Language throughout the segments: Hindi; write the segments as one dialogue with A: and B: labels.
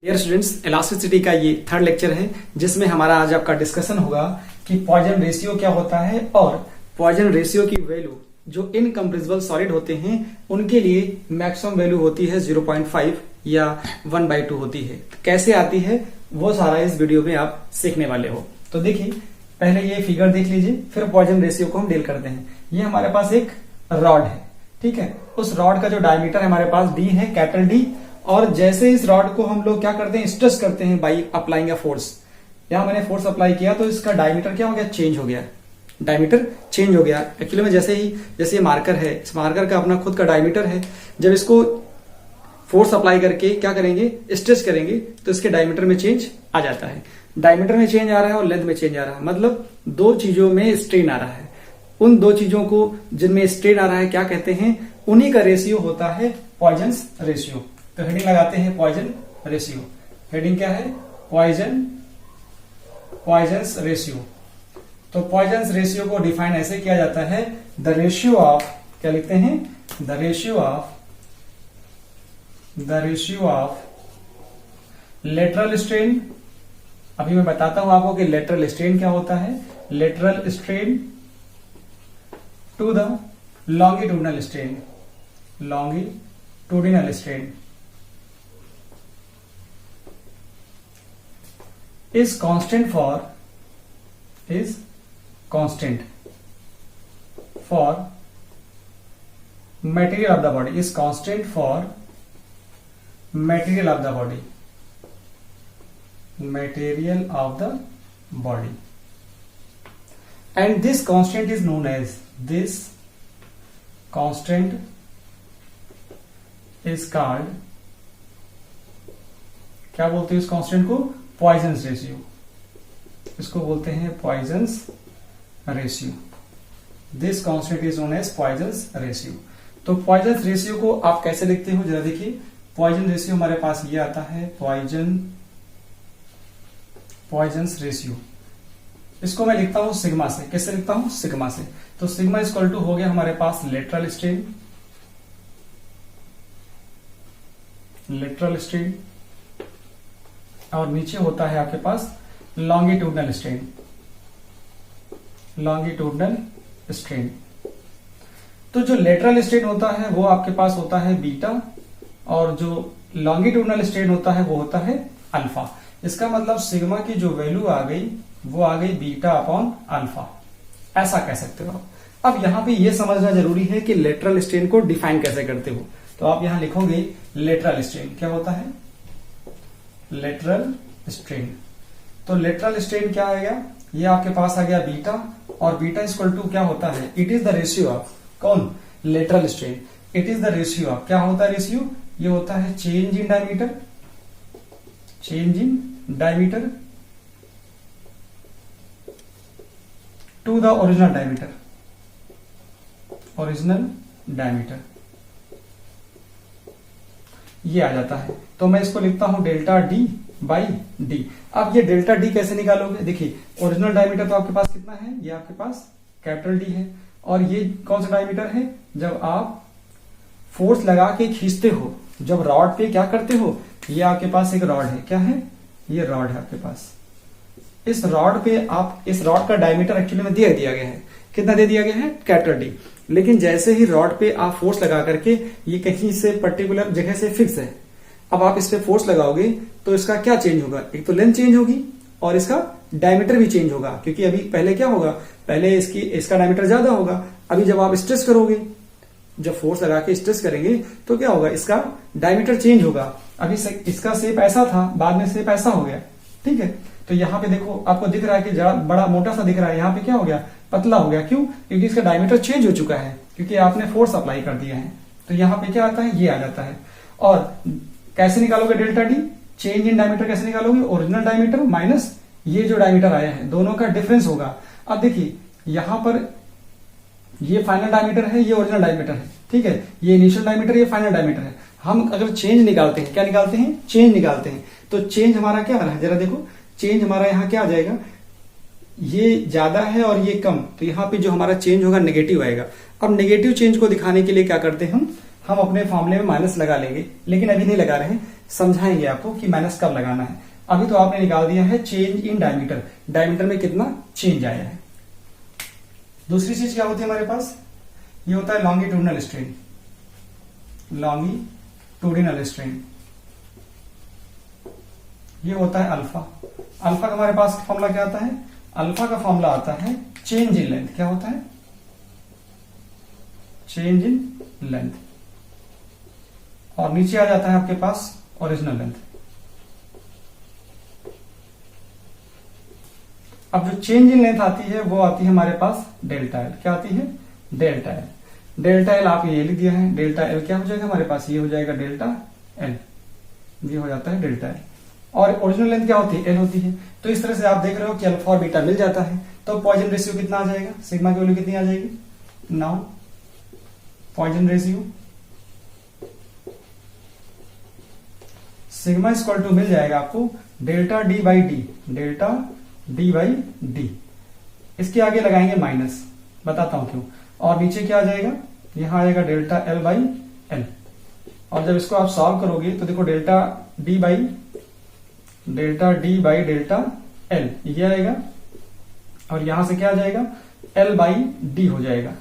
A: डियर स्टूडेंट्स, इलास्टिसिटी का ये थर्ड लेक्चर है जिसमें हमारा आज आपका डिस्कशन होगा कि पॉइजन रेशियो क्या होता है और पॉइजन रेशियो की वैल्यू जो इनकम्प्रेसिबल सॉलिड होते हैं उनके लिए मैक्सिमम वैल्यू होती है 0.5 या 1/2 होती है। कैसे आती है वो सारा इस वीडियो में आप सीखने वाले हो। तो देखिए, पहले ये फिगर देख लीजिए, फिर पॉइजन रेशियो को हम डील करते हैं। ये हमारे पास एक रॉड है, ठीक है। उस रॉड का जो डायमीटर हमारे पास डी है, कैपिटल डी, और जैसे इस रॉड को हम लोग क्या करते हैं, स्ट्रेस करते हैं बाई अप्लाइंग अ फोर्स। यहां मैंने फोर्स अप्लाई किया तो इसका डायमीटर क्या हो गया, चेंज हो गया, डायमीटर चेंज हो गया। एक्चुअली में जैसे ये मार्कर है, इस मार्कर का अपना खुद का डायमीटर है। जब इसको फोर्स अप्लाई करके क्या करेंगे, स्ट्रेच करेंगे, तो इसके डायमीटर में चेंज आ जाता है। डायमीटर में चेंज आ रहा है और लेंथ में चेंज आ रहा है, मतलब दो चीजों में स्ट्रेन आ रहा है। उन दो चीजों को जिनमें स्ट्रेन आ रहा है क्या कहते हैं, उन्हीं का रेशियो होता है पॉइजन रेशियो। तो हेडिंग लगाते हैं पॉइजन रेशियो। हेडिंग क्या है, पॉइजन रेशियो। तो पॉइजन रेशियो को डिफाइन ऐसे किया जाता है, द रेशियो ऑफ, क्या लिखते हैं, the ratio of lateral strain. अभी मैं बताता हूं आपको कि लेटरल स्ट्रेन क्या होता है। Lateral strain to the longitudinal strain, longitudinal strain is constant for material of the body, is constant for material of the body, and this constant is known as, this constant is called, क्या बोलते हैं इस कांस्टेंट को, पॉइजन रेशियो। इसको बोलते हैं Poisson ratio. This constant is known as Poisson ratio. तो पॉइजन रेशियो को आप कैसे लिखते हो, जरा देखिए। पॉइजन रेशियो हमारे पास ये आता है, पॉइजन रेशियो। इसको मैं लिखता हूं सिग्मा से। कैसे लिखता हूं, सिग्मा से। तो सिग्मा इक्वल टू हो गया हमारे पास लेटरल स्ट्रेन, और नीचे होता है आपके पास लॉन्गिट्यूडिनल स्ट्रेन। तो जो लेटरल स्ट्रेन होता है वो आपके पास होता है बीटा, और जो लॉन्गिट्यूडिनल स्ट्रेन होता है वो होता है अल्फा। इसका मतलब सिग्मा की जो वैल्यू आ गई वो आ गई बीटा अपॉन अल्फा, ऐसा कह सकते हो आप। अब यहां पे ये समझना जरूरी है कि लेटरल स्ट्रेन को डिफाइन कैसे करते हो। तो आप यहां लिखोगे लेटरल स्ट्रेन क्या होता है, लेटरल स्ट्रेन। तो लेटरल स्ट्रेन क्या आएगा, ये आपके पास आ गया बीटा, और बीटा इक्वल टू क्या होता है, it is the ratio of, कौन, lateral strain. It is the ratio of, क्या होता है रेशियो, ये होता है change in diameter to the original diameter, ये आ जाता है। तो मैं इसको लिखता हूं डेल्टा डी बाई डी। अब ये डेल्टा डी कैसे निकालोगे, देखिए ओरिजिनल डायमीटर तो आपके पास कितना है, ये आपके पास कैपिटल डी है, और ये कौन सा डायमीटर है, जब आप फोर्स लगा के खींचते हो, जब रॉड पे क्या करते हो, ये आपके पास एक रॉड है, क्या है, ये रॉड है आपके पास। इस रॉड पे आप, इस रॉड का डायमीटर एक्चुअली में दे दिया गया है, कितना दे दिया गया है, कैपिटल डी। लेकिन जैसे ही रॉड पे आप फोर्स लगा करके, ये कहीं से पर्टिकुलर जगह से फिक्स है, अब आप इस पे फोर्स लगाओगे तो इसका क्या चेंज होगा, एक तो लेंथ चेंज होगी और इसका डायमीटर भी चेंज होगा। क्योंकि अभी पहले क्या होगा, पहले इसका डायमीटर ज्यादा होगा। अभी जब आप स्ट्रेस करोगे, जब फोर्स लगा के स्ट्रेस करेंगे तो क्या होगा, इसका डायमीटर चेंज होगा। अभी इसका शेप ऐसा था, बाद में शेप ऐसा हो गया, ठीक है। तो यहाँ पे देखो आपको दिख रहा है कि बड़ा मोटा सा दिख रहा है, यहाँ पे क्या हो गया, पतला हो गया। क्यों, क्योंकि इसका डायमीटर चेंज हो चुका है, क्योंकि आपने फोर्स अप्लाई कर दिया है। तो यहाँ पे क्या आता है, ये आ जाता है। और कैसे निकालोगे delta D, change in diameter कैसे निकालोगे, ओरिजिनल डायमीटर माइनस ये जो डायमीटर आया है, दोनों का डिफरेंस होगा। अब देखिए यहां पर ये फाइनल डायमीटर है, ये ओरिजिनल डायमीटर है, ठीक है। ये इनिशियल डायमीटर, ये फाइनल डायमीटर है। हम अगर चेंज निकालते हैं, क्या निकालते हैं, चेंज निकालते हैं, तो चेंज हमारा क्या आ रहा है, जरा देखो, चेंज हमारा यहाँ क्या आ जाएगा, ये ज्यादा है और ये कम, तो यहाँ पे जो हमारा चेंज होगा नेगेटिव आएगा। अब नेगेटिव चेंज को दिखाने के लिए क्या करते हैं हम अपने फॉर्मूले में माइनस लगा लेंगे, लेकिन अभी नहीं लगा रहे हैं। समझाएंगे आपको कि माइनस कब लगाना है। अभी तो आपने निकाल दिया है चेंज इन डायमीटर, डायमीटर में कितना चेंज आया है। दूसरी चीज क्या होती है हमारे पास, ये होता है लॉन्गिट्यूडिनल स्ट्रेन, लॉन्गिट्यूडिनल स्ट्रेन, ये होता है अल्फा। अल्फा का हमारे पास फॉर्मूला क्या आता है, अल्फा का फॉर्मूला आता है चेंज इन लेंथ। क्या होता है, चेंज इन लेंथ, और नीचे आ जाता है आपके पास ओरिजिनल लेंथ। अब जो चेंज इन लेंथ आती है वो आती है हमारे पास डेल्टा एल। क्या आती है, डेल्टा एल। डेल्टा एल आप ये लिख दिया है, डेल्टा एल क्या हो जाएगा हमारे पास, ये हो जाएगा डेल्टा एल, ये हो जाता है डेल्टा एल। और ओरिजिनल लेंथ क्या होती है, एल होती है। तो इस तरह से आप देख रहे हो कि अल्फा और बीटा मिल जाता है, तो पॉइजन रेशियो कितना आ जाएगा, सिग्मा की वैल्यू कितनी आ जाएगी। Now Poisson ratio sigma equal to मिल जाएगा आपको delta D by D, delta D by D. इसके आगे लगाएंगे माइनस, बताता हूं क्यों। और नीचे क्या आ जाएगा, यहां आएगा डेल्टा एल बाई एल। और जब इसको आप सॉल्व करोगे तो देखो delta D by delta L ये आएगा, और यहां से क्या आ जाएगा, एल बाई डी हो जाएगा।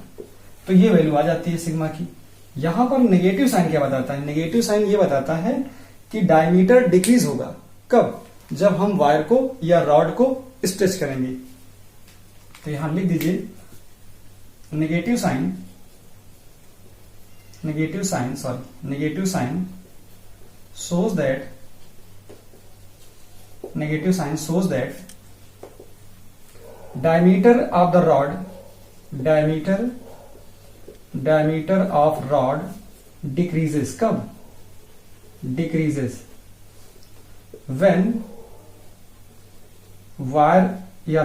A: तो ये वैल्यू आ जाती है सिग्मा की। यहां पर नेगेटिव साइन क्या बताता है, नेगेटिव साइन ये बताता है कि डायमीटर डिक्रीज होगा। कब, जब हम वायर को या रॉड को स्ट्रेच करेंगे। तो यहां लिख दीजिए negative sign shows that diameter of rod decreases। कब, decreases when wire या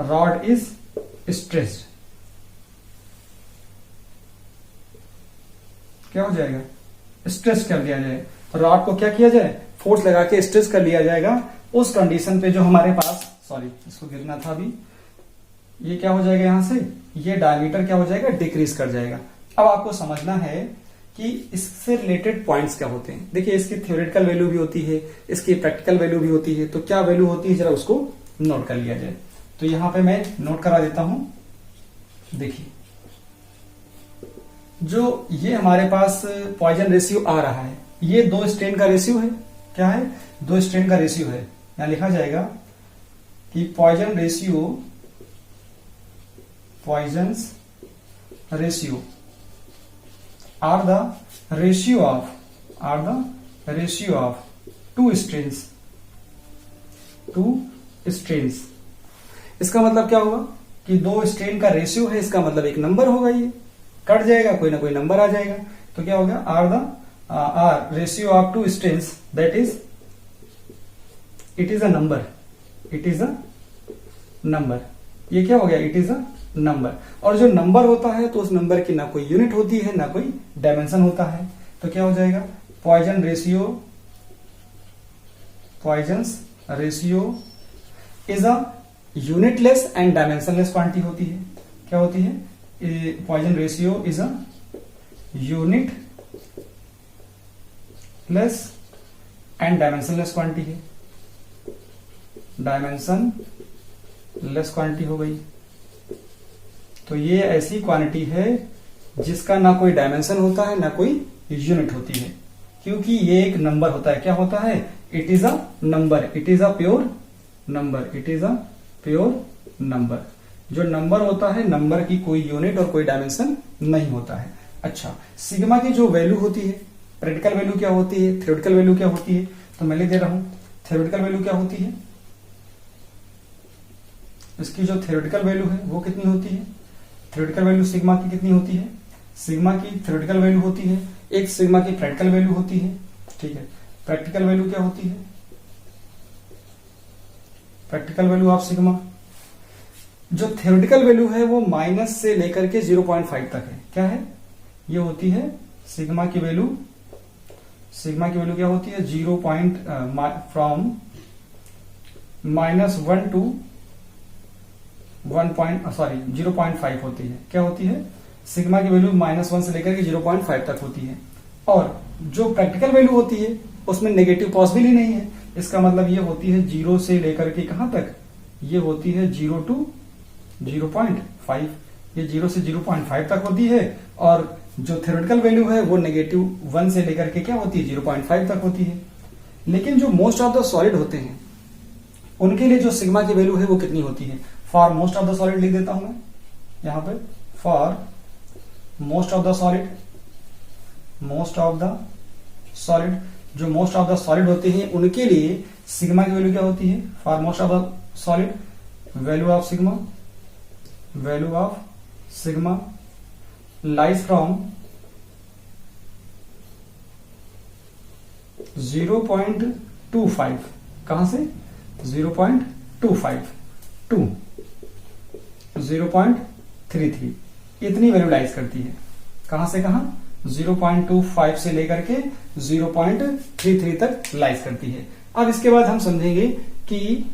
A: rod is stretched। क्या हो जाएगा, स्ट्रेच कर दिया जाए। तो रॉड को क्या किया जाए, फोर्स लगा के स्ट्रेच कर लिया जाएगा। उस कंडीशन पे जो हमारे पास, सॉरी इसको गिरना था अभी, ये क्या हो जाएगा, यहां से ये डायमीटर क्या हो जाएगा, डिक्रीज कर जाएगा। अब आपको समझना है कि इससे रिलेटेड पॉइंट्स क्या होते हैं। देखिए इसकी थ्योरेटिकल वैल्यू भी होती है, इसकी प्रैक्टिकल वैल्यू भी होती है। तो क्या वैल्यू होती है जरा उसको नोट कर लिया जाए। तो यहां पे मैं नोट करा देता हूं। देखिए जो ये हमारे पास पॉइजन रेशियो आ रहा है, ये दो स्ट्रेन का रेशियो है। क्या है, दो स्ट्रेन का रेशियो है। यहां लिखा जाएगा कि Poisson ratio are the ratio of two strains. इसका मतलब क्या होगा कि दो स्ट्रेन का रेशियो है, इसका मतलब एक नंबर होगा, ये कट जाएगा, कोई ना कोई नंबर आ जाएगा। तो क्या होगा, are ratio of two strains, that is it is a number. ये क्या हो गया, इट इज अ नंबर। और जो नंबर होता है तो उस नंबर की ना कोई यूनिट होती है ना कोई डायमेंशन होता है। तो क्या हो जाएगा, Poisson ratio is a unitless and dimensionless quantity होती है। क्या होती है, Poisson ratio is a unitless and dimensionless quantity है। डायमेंशनलेस क्वांटिटी हो गई। तो ये ऐसी क्वांटिटी है जिसका ना कोई डायमेंशन होता है ना कोई यूनिट होती है, क्योंकि ये एक नंबर होता है। क्या होता है, it is a number, it is a pure number. जो नंबर होता है, नंबर की कोई यूनिट और कोई डायमेंशन नहीं होता है। अच्छा, सिग्मा की जो वैल्यू होती है, प्रैक्टिकल वैल्यू क्या होती है, थ्योरेटिकल वैल्यू क्या होती है, तो मैं लिख दे रहा हूं। थ्योरेटिकल वैल्यू क्या होती है, इसकी जो थ्योरेटिकल वैल्यू है वो कितनी होती है, थ्योरेटिकल वैल्यू सिग्मा की कितनी होती है, सिग्मा की थ्योरेटिकल वैल्यू होती है, एक सिग्मा की प्रैक्टिकल वैल्यू होती है। ठीक है, प्रैक्टिकल वैल्यू क्या होती है, प्रैक्टिकल वैल्यू ऑफ सिग्मा। जो थ्योरेटिकल वैल्यू है वो माइनस से लेकर के 0.5 तक है। क्या है, ये होती है सिग्मा की वैल्यू। सिग्मा की वैल्यू क्या होती है, फ्रॉम -1 to 0.5 होती है। क्या होती है, सिग्मा की वैल्यू -1 से लेकर के 0.5 तक होती है। और जो प्रैक्टिकल वैल्यू होती है उसमें नेगेटिव पॉसिबल ही नहीं है। इसका मतलब ये होती है 0 से लेकर के कहां तक, ये होती है 0 to 0.5, ये 0 से 0.5 तक होती है। और जो थ्योरेटिकल वैल्यू है वो -1 से लेकर के क्या होती है 0.5 तक होती है। लेकिन जो मोस्ट ऑफ द सॉलिड होते हैं उनके लिए जो सिग्मा की वैल्यू है वो कितनी होती है। For most of the solid लिख देता हूं मैं यहां पे, for most of the solid, most of the solid, जो मोस्ट ऑफ द सॉलिड होते हैं उनके लिए सिग्मा की वैल्यू क्या होती है। For most of the solid value of sigma, value of sigma lies from 0.25, कहां से 0.25 टू 0.33, इतनी वैल्यू लाइज करती है। कहां से कहां, 0.25 से लेकर के 0.33 तक लाइज करती है। अब इसके बाद हम समझेंगे कि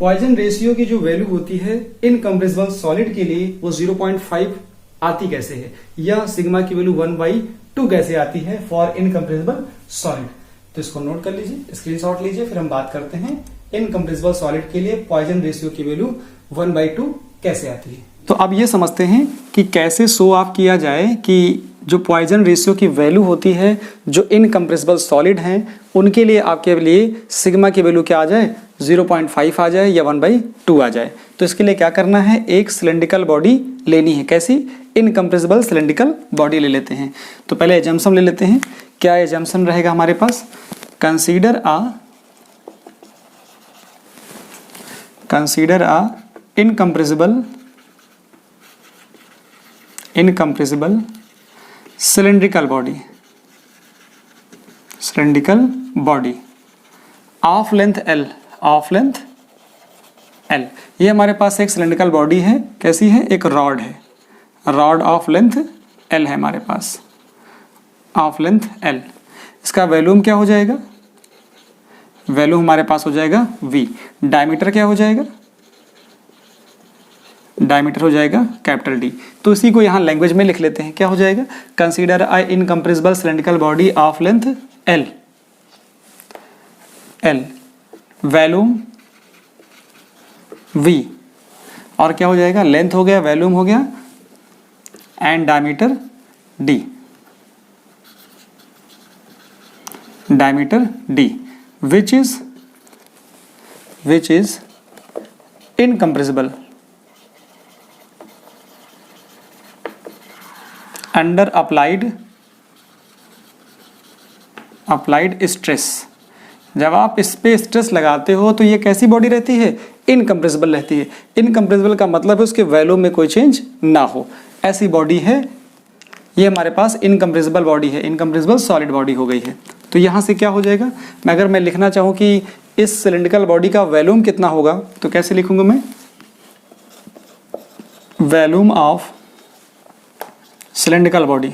A: पॉइजन रेशियो की जो वैल्यू होती है इनकम्प्रेसिबल सॉलिड के लिए वो 0.5 आती कैसे है, या सिग्मा की वैल्यू 1/2 कैसे आती है फॉर इनकम्प्रेसिबल सॉलिड। तो इसको नोट कर लीजिए, स्क्रीनशॉट लीजिए, फिर हम बात करते हैं इनकम्प्रेसिबल सॉलिड के लिए पॉइजन रेशियो की वैल्यू 1/2 कैसे आती है। तो अब ये समझते हैं कि कैसे शो ऑफ किया जाए कि जो पॉइजन रेशियो की वैल्यू होती है जो इनकम्प्रेसिबल सॉलिड हैं उनके लिए आपके लिए सिग्मा की वैल्यू क्या आ जाए, 0.5 आ जाए या 1/2 आ जाए। तो इसके लिए क्या करना है, एक सिलेंड्रिकल बॉडी लेनी है। कैसी, इनकम्प्रेसिबल सिलेंड्रिकल बॉडी ले लेते हैं। तो पहले एजम्पशन ले लेते हैं। क्या एजम्पशन रहेगा हमारे पास, consider a incompressible cylindrical body of length L, ये हमारे पास एक सिलेंड्रिकल बॉडी है। कैसी है, एक रॉड है, रॉड ऑफ लेंथ L है हमारे पास, ऑफ लेंथ L। इसका वैल्यूम क्या हो जाएगा, वैल्यू हमारे पास हो जाएगा V। डायमीटर क्या हो जाएगा, डायमीटर हो जाएगा कैपिटल D। तो इसी को यहां लैंग्वेज में लिख लेते हैं, क्या हो जाएगा, consider a incompressible cylindrical body of length L, volume V, और क्या हो जाएगा, लेंथ हो गया, वैल्यूम हो गया, and diameter D, which is incompressible under applied stress। जब आप इस पे स्ट्रेस लगाते हो तो ये कैसी बॉडी रहती है, इनकम्प्रेसिबल रहती है। इनकम्प्रेसिबल का मतलब है उसके वैल्यू में कोई चेंज ना हो, ऐसी बॉडी है ये हमारे पास इनकम्प्रेसिबल बॉडी है, इनकम्प्रेसिबल सॉलिड बॉडी हो गई है। तो यहाँ से क्या हो जाएगा, अगर मैं लिखना चाहूँ कि इस सिलेंड्रिकल बॉडी का वैल्यूम कितना होगा तो कैसे लिखूंगा मैं, वैल्यूम ऑफ सिलेंड्रिकल बॉडी।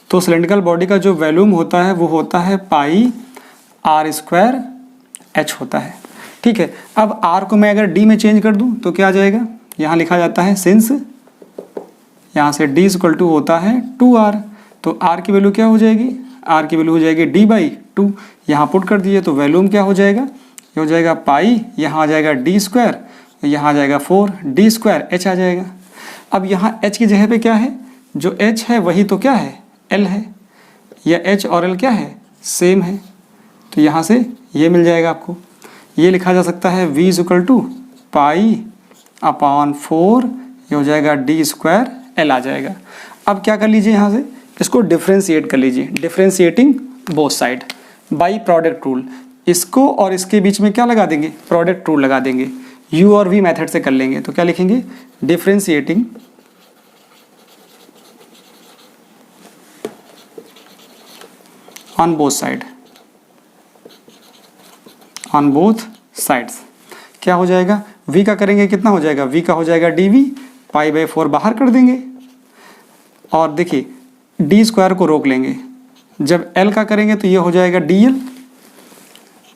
A: तो सिलेंड्रिकल बॉडी का जो वैल्यूम होता है वो होता है πr² होता है। ठीक है, अब r को मैं अगर d में चेंज कर दूं तो क्या आ जाएगा, यहाँ लिखा जाता है सिंस यहाँ से d = होता है 2r, तो r की वैल्यू क्या हो जाएगी, r की वैल्यू हो जाएगी d/2। यहाँ पुट कर दिए तो वैल्यूम क्या हो जाएगा, ये हो जाएगा पाई, यहाँ आ जाएगा d², यहाँ आ जाएगा 4d² h आ जाएगा। अब यहाँ h की जगह पे क्या है, जो h है वही तो क्या है, l है, या h और l क्या है, सेम है। तो यहाँ से ये मिल जाएगा आपको, ये लिखा जा सकता है v = π/4, ये हो जाएगा d² l आ जाएगा। अब क्या कर लीजिए, यहाँ से इसको डिफ्रेंशिएट कर लीजिए, differentiating both side by product rule. इसको और इसके बीच में क्या लगा देंगे, प्रोडक्ट रूल लगा देंगे, u और v मेथड से कर लेंगे। तो क्या लिखेंगे, डिफ्रेंशिएटिंग ऑन बोथ साइड्स। क्या हो जाएगा, v का करेंगे कितना हो जाएगा, v का हो जाएगा dv, π/4 बाहर कर देंगे, और देखिए d² को रोक लेंगे। जब l का करेंगे तो ये हो जाएगा dl।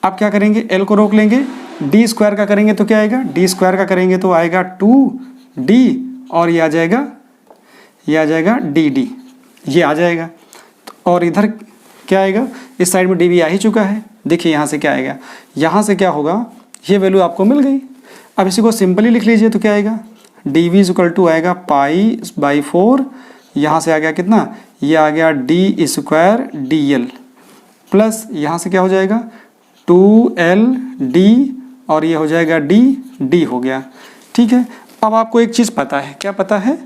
A: अब क्या करेंगे, l को रोक लेंगे, d² का करेंगे तो क्या आएगा, d² का करेंगे तो आएगा 2d, और ये आ जाएगा, ये आ जाएगा डी डी, ये आ जाएगा। और इधर क्या आएगा, इस साइड में डी वी आ ही चुका है। देखिए यहाँ से क्या आएगा, यहाँ से क्या होगा, ये वैल्यू आपको मिल गई। अब इसी को सिंपली लिख लीजिए तो क्या आएगा, डी वी इक्वल टू आएगा पाई बाई 4, यहाँ से आ गया कितना, ये आ गया D square d l plus यहाँ से क्या हो जाएगा 2l डी, और ये हो जाएगा डी डी हो गया। ठीक है, अब आपको एक चीज़ पता है, क्या पता है,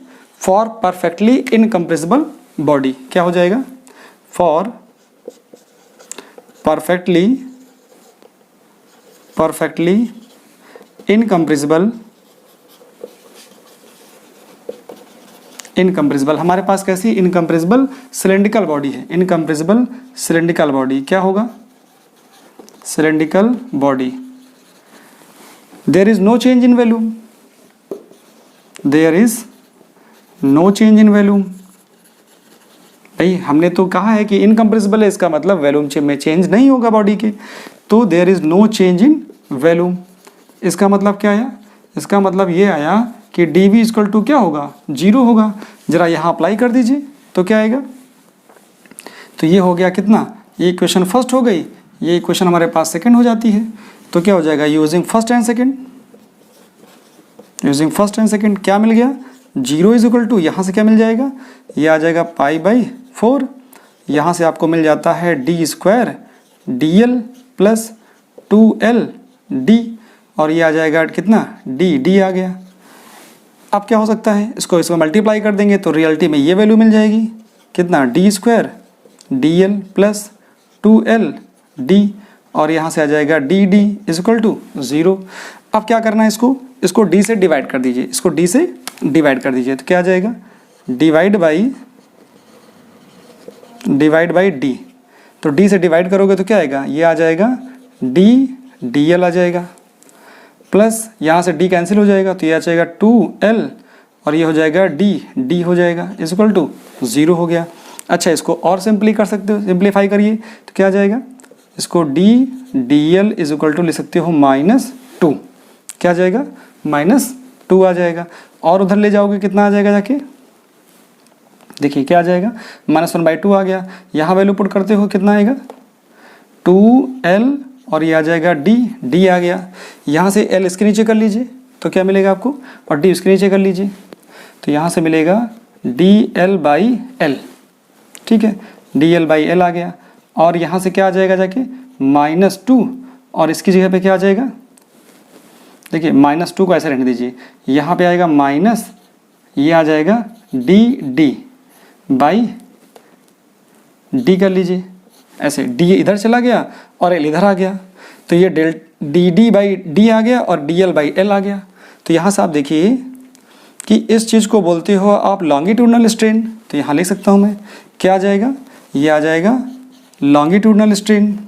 A: फॉर परफेक्टली इनकम्प्रेसिबल बॉडी क्या हो जाएगा, फॉर परफेक्टली इनकम्प्रेसिबल हमारे पास कैसी इनकम्प्रेसिबल सिलेंड्रिकल बॉडी है। इनकम्प्रेसिबल सिलेंड्रिकल बॉडी क्या होगा, cylindrical body, there is no change in volume, there is no change in volume. भाई हमने तो कहा है कि इनकम्प्रेसिबल है, इसका मतलब वॉल्यूम में चेंज नहीं होगा बॉडी के, तो there is no change in volume. इसका मतलब क्या आया, इसका मतलब ये आया कि डी वी इक्वल टू क्या होगा, 0 होगा। जरा यहाँ अप्लाई कर दीजिए तो क्या आएगा, तो ये हो गया कितना, ये इक्वेशन फर्स्ट हो गई, ये इक्वेशन हमारे पास सेकंड हो जाती है। तो क्या हो जाएगा, यूजिंग फर्स्ट एंड सेकंड क्या मिल गया, 0 इज इक्वल टू, यहाँ से क्या मिल जाएगा, ये आ जाएगा पाई बाई 4, यहाँ से आपको मिल जाता है D square d l plus 2l d, और ये आ जाएगा कितना, डी डी आ गया। अब क्या हो सकता है, इसको मल्टीप्लाई कर देंगे तो रियलिटी में ये वैल्यू मिल जाएगी कितना, d square d l plus 2l d, और यहाँ से आ जाएगा d d is equal to 0। अब क्या करना है, इसको डी से डिवाइड कर दीजिए, इसको डी से डिवाइड कर दीजिए तो क्या आ जाएगा, डिवाइड बाई डी, तो डी से डिवाइड करोगे तो क्या आएगा, ये आ जाएगा डी डी एल आ जाएगा, प्लस यहाँ से डी कैंसिल हो जाएगा तो ये आ जाएगा 2l, और ये हो जाएगा डी डी हो जाएगा इज इक्वल टू 0 हो गया। अच्छा, इसको और सिंपली कर सकते हो, सिंप्लीफाई करिए तो क्या आ जाएगा, इसको d d l is equal to ले सकते हो -2, क्या आ जाएगा, -2 आ जाएगा। और उधर ले जाओगे कितना आ जाएगा जाके, देखिए क्या आ जाएगा, -1/2 आ गया। यहाँ वैल्यू पुट करते हो कितना आएगा, 2l, और ये आ जाएगा डी डी आ गया। यहाँ से l इसके नीचे कर लीजिए तो क्या मिलेगा आपको, और d इसके नीचे कर लीजिए तो यहाँ से मिलेगा dl/l, ठीक है, dl/l आ गया। और यहाँ से क्या आ जाएगा जाके, -2, और इसकी जगह पे क्या आ जाएगा, देखिए -2 को ऐसे रहने दीजिए, यहाँ पे आएगा माइनस, ये आ जाएगा डी डी बाई डी कर लीजिए ऐसे, डी इधर चला गया और एल इधर आ गया, तो ये डी डी बाई डी आ गया और डी एल बाई एल आ गया। तो यहाँ से आप देखिए कि इस चीज़ को बोलते हो आप लॉन्गिट्यूडनल स्ट्रेन, तो यहाँ लिख सकता हूँ मैं, क्या आ जाएगा, ये आ जाएगा लॉन्गिट्यूडनल स्ट्रेन,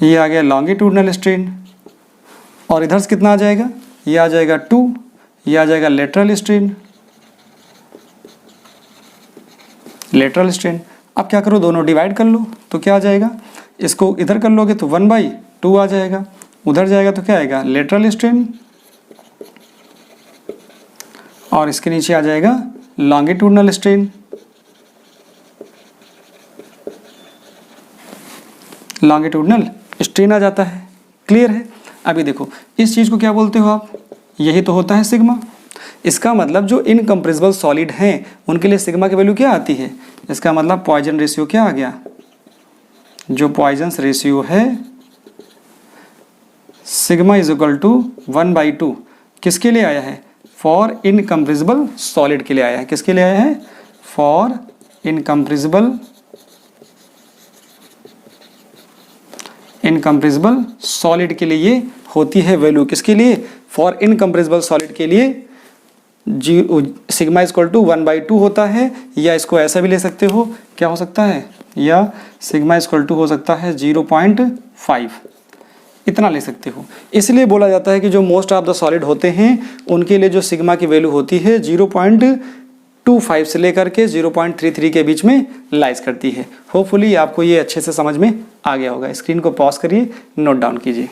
A: ये आ गया लॉन्गिट्यूडनल स्ट्रेन। और इधर से कितना आ जाएगा, ये आ जाएगा 2, ये आ जाएगा लेटरल स्ट्रेन, लेटरल स्ट्रेन। अब क्या करो, दोनों डिवाइड कर लो तो क्या आ जाएगा, इसको इधर कर लोगे तो 1/2 आ जाएगा, उधर जाएगा तो क्या आएगा, लेटरल स्ट्रेन, और इसके नीचे आ जाएगा लॉन्गिट्यूडनल स्ट्रेन, लॉन्गिट्यूडनल स्ट्रेन आ जाता है। क्लियर है। अभी देखो इस चीज़ को क्या बोलते हो आप, यही तो होता है सिग्मा। इसका मतलब जो इनकम्प्रेसिबल सॉलिड हैं उनके लिए सिग्मा की वैल्यू क्या आती है, इसका मतलब पॉइजन रेशियो क्या आ गया, जो पॉइजन्स रेशियो है सिग्मा इज इक्वल टू 1/2 किसके लिए आया है, फॉर इनकम्प्रेसिबल सॉलिड के लिए आया है। किसके लिए आया है, फॉर इनकम्प्रेसिबल सॉलिड के लिए ये होती है वैल्यू। किसके लिए, फॉर इनकम्प्रेसिबल सॉलिड के लिए सिग्मा इक्वल टू 1/2 होता है, या इसको ऐसा भी ले सकते हो, क्या हो सकता है, या सिग्मा इक्वल टू हो सकता है 0.5, इतना ले सकते हो। इसलिए बोला जाता है कि जो मोस्ट ऑफ द सॉलिड होते हैं उनके लिए जो सिग्मा की वैल्यू होती है 0.25 से लेकर के 0.33 के बीच में लाइज करती है। होपफुली आपको ये अच्छे से समझ में आ गया होगा। स्क्रीन को पॉज करिए, नोट डाउन कीजिए।